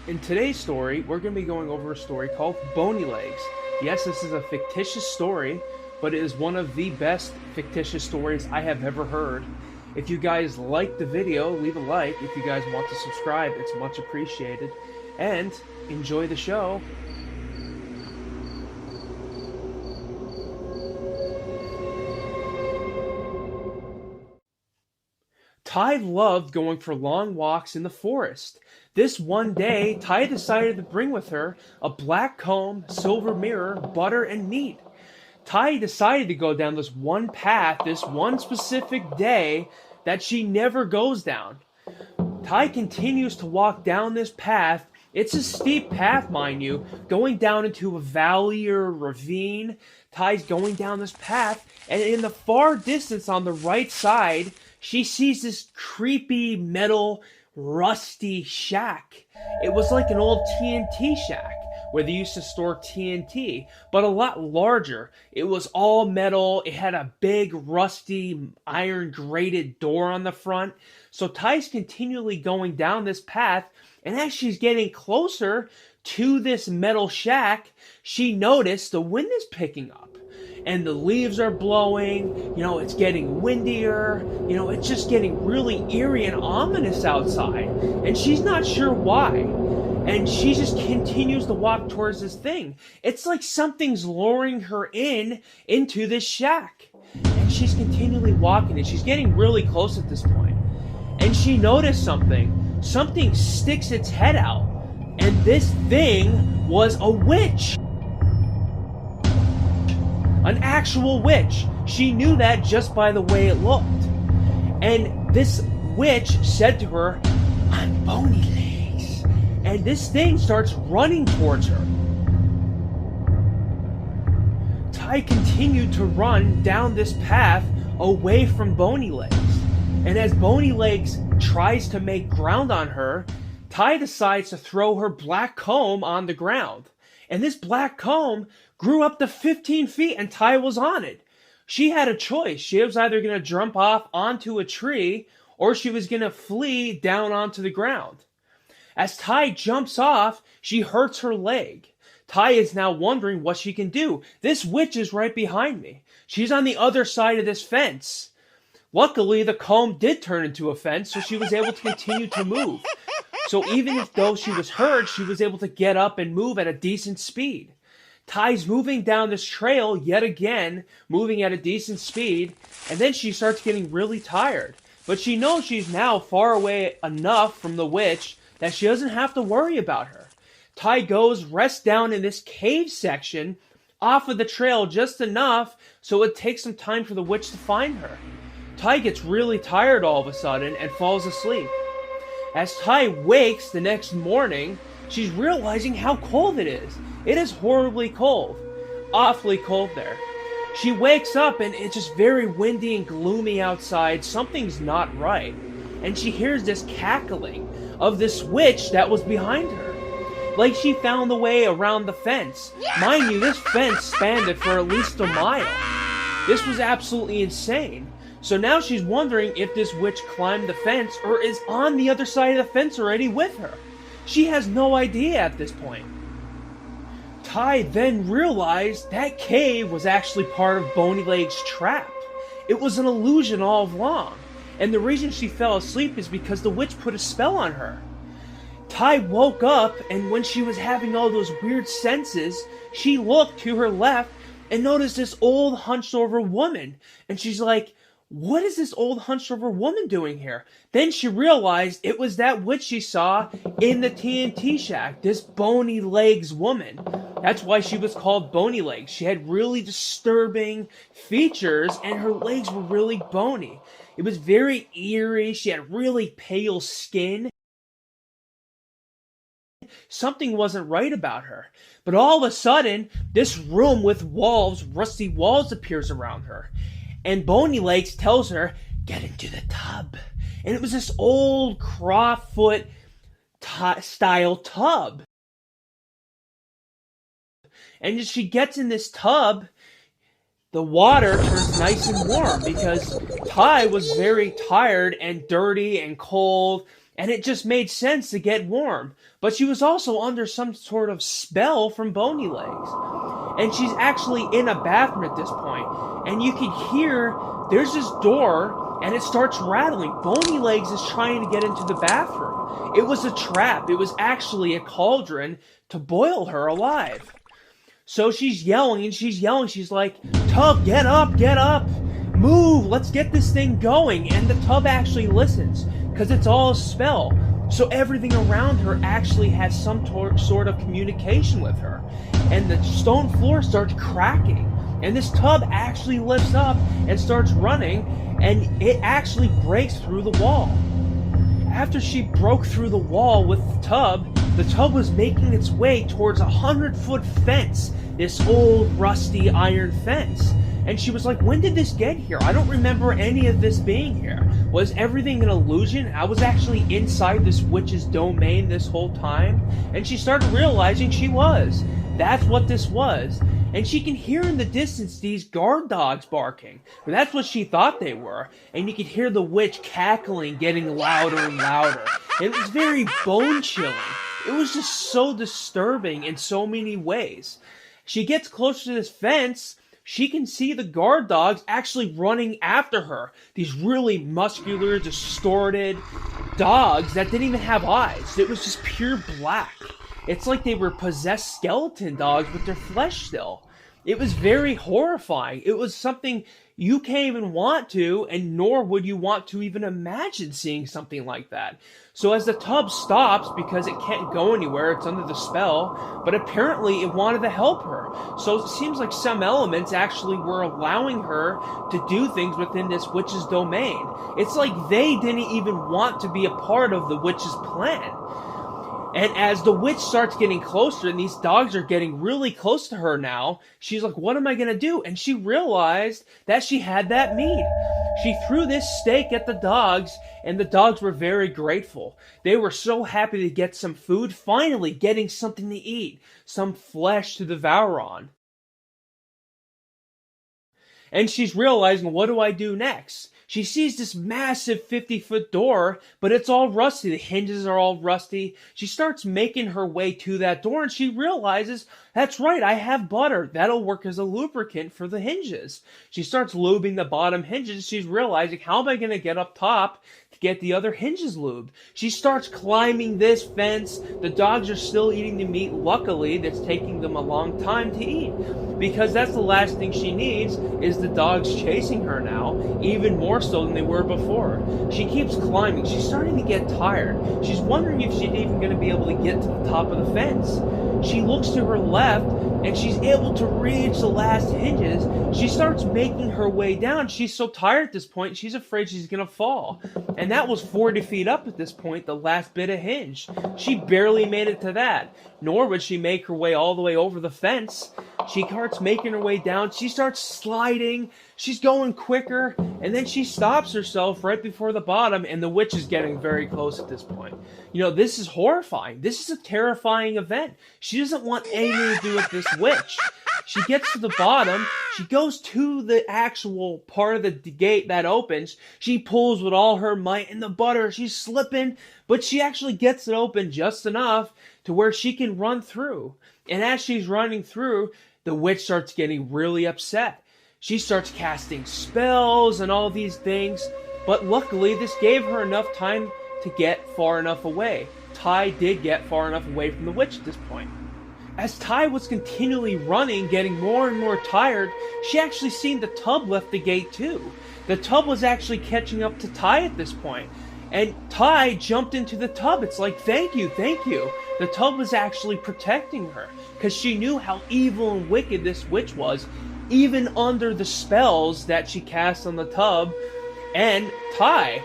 In today's story, we're going to be going over a story called Boney Legs. Yes, this is a fictitious story, but it is one of the best fictitious stories I have ever heard. If you guys like the video, leave a like. If you guys want to subscribe, it's much appreciated. And enjoy the show. Ty loved going for long walks in the forest. This one day, Ty decided to bring with her a black comb, silver mirror, butter, and meat. Ty decided to go down this one path, this one specific day that she never goes down. Ty continues to walk down this path. It's a steep path, mind you, going down into a valley or a ravine. Ty's going down this path, and in the far distance on the right side, she sees this creepy metal rusty shack. It was like an old TNT shack where they used to store TNT, but a lot larger. It was all metal. It had a big rusty iron grated door on the front. So Ty's continually going down this path, and as she's getting closer to this metal shack, she noticed the wind is picking up. And the leaves are blowing, it's getting windier, it's just getting really eerie and ominous outside. And she's not sure why. And she just continues to walk towards this thing. It's like something's luring her into this shack. And she's continually walking, and she's getting really close at this point. And she noticed something. Something sticks its head out. And this thing was a witch. An actual witch. She knew that just by the way it looked. And this witch said to her, "I'm Boney Legs." And this thing starts running towards her. Ty continued to run down this path away from Boney Legs. And as Boney Legs tries to make ground on her, Ty decides to throw her black comb on the ground. And this black comb grew up to 15 feet, and Ty was on it. She had a choice. She was either going to jump off onto a tree, or she was going to flee down onto the ground. As Ty jumps off, she hurts her leg. Ty is now wondering what she can do. This witch is right behind me. She's on the other side of this fence. Luckily, the comb did turn into a fence, so she was able to continue to move. So even though she was hurt, she was able to get up and move at a decent speed. Ty's moving down this trail yet again, moving at a decent speed, and then she starts getting really tired. But she knows she's now far away enough from the witch that she doesn't have to worry about her. Ty rests down in this cave section off of the trail just enough so it takes some time for the witch to find her. Ty gets really tired all of a sudden and falls asleep. As Ty wakes the next morning, she's realizing how cold it is. It is horribly cold. Awfully cold there. She wakes up and it's just very windy and gloomy outside. Something's not right. And she hears this cackling of this witch that was behind her. Like she found the way around the fence. Mind you, this fence spanned for at least a mile. This was absolutely insane. So now she's wondering if this witch climbed the fence or is on the other side of the fence already with her. She has no idea at this point. Ty then realized that cave was actually part of Boney Legs' trap. It was an illusion all along. And the reason she fell asleep is because the witch put a spell on her. Ty woke up, and when she was having all those weird senses, she looked to her left and noticed this old hunched over woman. And she's like, "What is this old hunched over woman doing here?" Then she realized it was that witch she saw in the TNT shack, this Boney Legs woman. That's why she was called Boney Legs. She had really disturbing features and her legs were really bony. It was very eerie. She had really pale skin. Something wasn't right about her. But all of a sudden, this room with walls, rusty walls, appears around her. And Boney Legs tells her, "Get into the tub." And it was this old clawfoot style tub. And as she gets in this tub, the water turns nice and warm because Ty was very tired and dirty and cold and it just made sense to get warm. But she was also under some sort of spell from Boney Legs. And she's actually in a bathroom at this point, and you can hear there's this door, and it starts rattling. Boney Legs is trying to get into the bathroom. It was a trap. It was actually a cauldron to boil her alive. So she's yelling, and she's yelling. She's like, "Tub, get up, get up. Move, let's get this thing going." And the tub actually listens, because it's all a spell. So everything around her actually has some sort of communication with her. And the stone floor starts cracking. And this tub actually lifts up and starts running, and it actually breaks through the wall. After she broke through the wall with the tub was making its way towards a 100-foot fence, this old rusty iron fence. And she was like, when did this get here? I don't remember any of this being here. Was everything an illusion? I was actually inside this witch's domain this whole time? And she started realizing she was. That's what this was. And she can hear in the distance these guard dogs barking. But that's what she thought they were. And you could hear the witch cackling, getting louder and louder. It was very bone-chilling. It was just so disturbing in so many ways. She gets closer to this fence. She can see the guard dogs actually running after her. These really muscular, distorted dogs that didn't even have eyes. It was just pure black. It's like they were possessed skeleton dogs with their flesh still. It was very horrifying. It was something you can't even want to, and nor would you want to even imagine seeing something like that. So as the tub stops, because it can't go anywhere, it's under the spell, but apparently it wanted to help her. So it seems like some elements actually were allowing her to do things within this witch's domain. It's like they didn't even want to be a part of the witch's plan. And as the witch starts getting closer, and these dogs are getting really close to her now, she's like, what am I going to do? And she realized that she had that meat. She threw this steak at the dogs, and the dogs were very grateful. They were so happy to get some food, finally getting something to eat, some flesh to devour on. And she's realizing, what do I do next? She sees this massive 50-foot door, but it's all rusty. The hinges are all rusty. She starts making her way to that door, and she realizes, that's right, I have butter. That'll work as a lubricant for the hinges. She starts lubing the bottom hinges. She's realizing, how am I going to get up top to get the other hinges lubed? She starts climbing this fence. The dogs are still eating the meat. Luckily, that's taking them a long time to eat, because that's the last thing she needs is the dogs chasing her now, even more so than they were before. She keeps climbing. She's starting to get tired. She's wondering if she's even going to be able to get to the top of the fence. She looks to her left, and she's able to reach the last hinges. She starts making her way down. She's so tired at this point, she's afraid she's going to fall. And that was 40 feet up at this point, the last bit of hinge. She barely made it to that. Nor would she make her way all the way over the fence. She starts making her way down. She starts sliding. She's going quicker. And then she stops herself right before the bottom. And the witch is getting very close at this point. You know, this is horrifying. This is a terrifying event. She doesn't want anything to do with this witch. She gets to the bottom. She goes to the actual part of the gate that opens. She pulls with all her might. And the butter, she's slipping. But she actually gets it open just enough to where she can run through. And as she's running through, the witch starts getting really upset. She starts casting spells and all these things, but luckily this gave her enough time to get far enough away. Ty did get far enough away from the witch at this point. As Ty was continually running, getting more and more tired, she actually seen the tub left the gate too. The tub was actually catching up to Ty at this point. And Ty jumped into the tub. It's like, thank you, thank you. The tub was actually protecting her, because she knew how evil and wicked this witch was, even under the spells that she cast on the tub and Ty.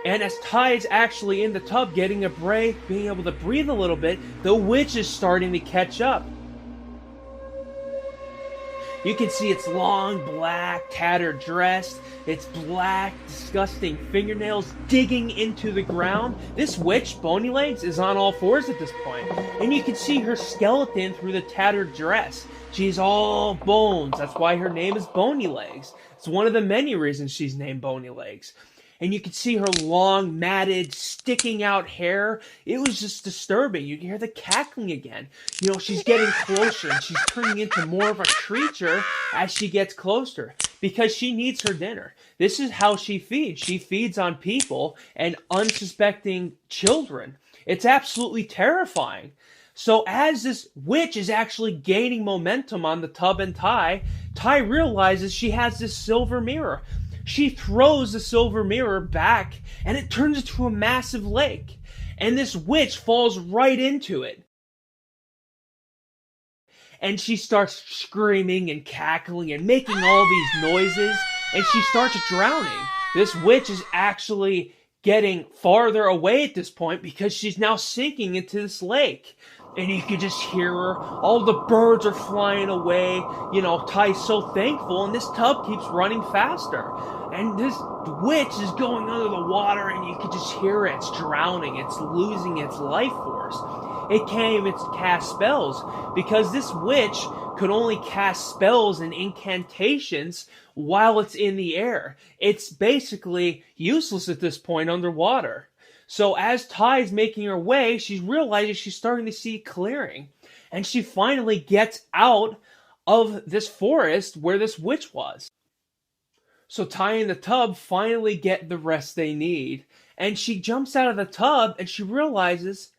And as Ty is actually in the tub, getting a break, being able to breathe a little bit, the witch is starting to catch up. You can see its long, black, tattered dress, its black, disgusting fingernails digging into the ground. This witch, Boney Legs, is on all fours at this point. And you can see her skeleton through the tattered dress. She's all bones. That's why her name is Boney Legs. It's one of the many reasons she's named Boney Legs. and you could see her long, matted, sticking out hair. It was just disturbing. You can hear the cackling again. You know, she's getting closer, and she's turning into more of a creature as she gets closer, because she needs her dinner. This is how she feeds. She feeds on people and unsuspecting children. It's absolutely terrifying. So as this witch is actually gaining momentum on the tub and Ty realizes she has this silver mirror. She throws the silver mirror back, and it turns into a massive lake. And this witch falls right into it. And she starts screaming and cackling and making all these noises, and she starts drowning. This witch is actually getting farther away at this point because she's now sinking into this lake. And you can just hear her. All the birds are flying away. You know, Ty's so thankful, and this tub keeps running faster. And this witch is going under the water, and you can just hear it. It's drowning. It's losing its life force. It can't even cast spells, because this witch could only cast spells and incantations while it's in the air. It's basically useless at this point underwater. So as Ty's making her way, she realizes she's starting to see clearing. And she finally gets out of this forest where this witch was. So Ty and the tub finally get the rest they need. And she jumps out of the tub, and she realizes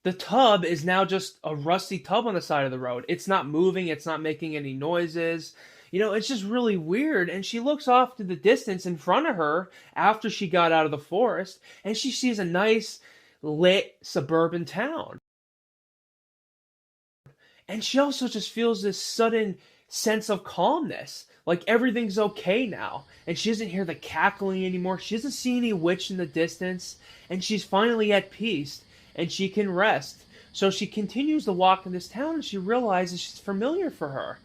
the tub is now just a rusty tub on the side of the road. It's not moving. It's not making any noises. You know, it's just really weird. And she looks off to the distance in front of her after she got out of the forest, and she sees a nice, lit suburban town. And she also just feels this sudden sense of calmness. Like everything's okay now. And she doesn't hear the cackling anymore. She doesn't see any witch in the distance. And she's finally at peace. And she can rest. So she continues to walk in this town, and she realizes she's familiar for her.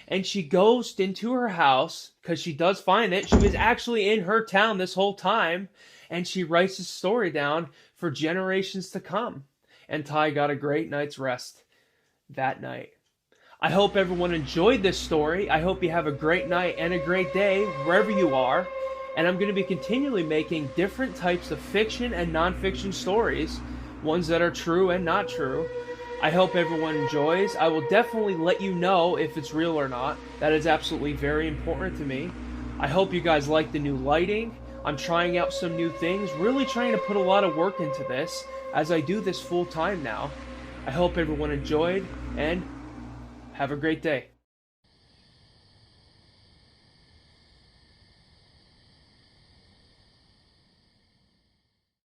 And she goes into her house, because she does find it. She was actually in her town this whole time. And she writes this story down for generations to come. And Ty got a great night's rest that night. I hope everyone enjoyed this story. I hope you have a great night and a great day wherever you are. And I'm going to be continually making different types of fiction and non-fiction stories. Ones that are true and not true. I hope everyone enjoys. I will definitely let you know if it's real or not. That is absolutely very important to me. I hope you guys like the new lighting. I'm trying out some new things. Really trying to put a lot of work into this as I do this full time now. I hope everyone enjoyed, and have a great day.